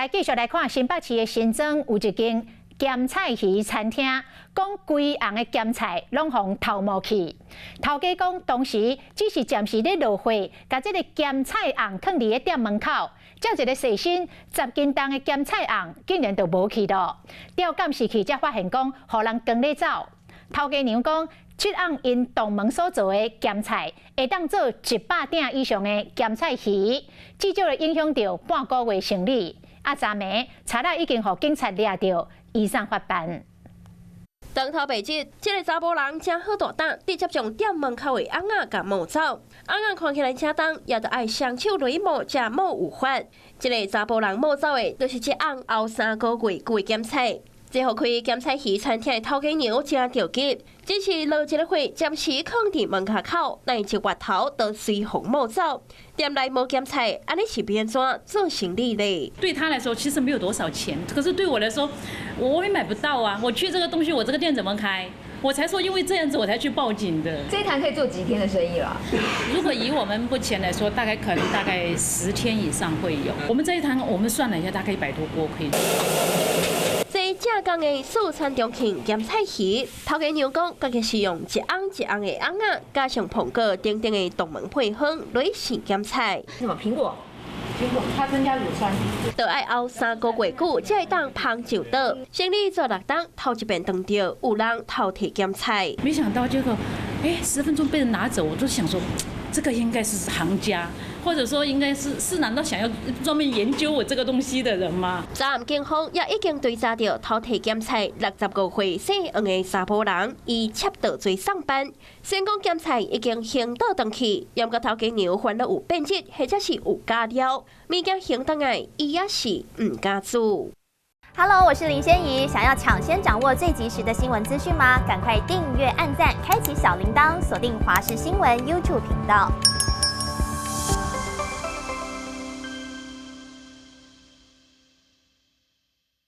来继续来看新北市的新庄有一间咸菜鱼餐厅，讲规红的咸菜拢互偷摸去。头家讲当时只是暂时咧落货，甲这个咸菜红放伫个店门口，这一个细心10斤重的咸菜红竟然就无去咯。调监视器才发现讲，互人扛咧走。头家娘讲，这红因洞门所做的咸菜，会当做100鼎以上的咸菜鱼，至少会影响到半个月生理。昨暝查仔已经互警察抓到，移送法办。当头白日，这个查甫人真好大胆，直接将店门口的红仔甲摸走。红仔看起来正重，也着爱双手雷摸，才摸有法。这个查甫人摸走的，就是这红后3个月贵咸菜。这互开咸菜鱼餐厅的头家娘真着急，只是落一个货，暂时放伫门卡口，那一月头就随风摸走。店内无咸菜，安尼是变怎做生意嘞？对他来说其实没有多少钱，可是对我来说，我也买不到啊！我缺这个东西，我这个店怎么开？我才说，因为这样子我才去报警的。这一摊可以做几天的生意了？如果以我们目前来说，大概10天以上会有。我们这一摊我们算了一下，大概100多锅可以。这正港的素餐中庆咸菜鱼，头家娘讲，家己是用一红的红仔，加上苹果丁丁的洞门配方来成咸菜。什么苹果？它增加乳酸。就爱熬3个月久，才会当芳就倒。生理做6档，头一遍当到有人偷摕咸菜。没想到结果，10分钟被人拿走，我就想说，这个应该是行家，或者说应该是难道想要专门研究我这个东西的人吗？早暗警方也已经追查到偷摕咸菜65岁姓黄的查甫人，伊窃盗罪上班。先讲咸菜已经行倒转去，要个头家娘烦恼有变质，或者是有加料，物件行倒来，伊也是唔敢做。Hello， 我是林仙怡。想要抢先掌握最及时的新闻资讯吗？赶快订阅、按赞、开启小铃铛，锁定华视新闻 YouTube 频道。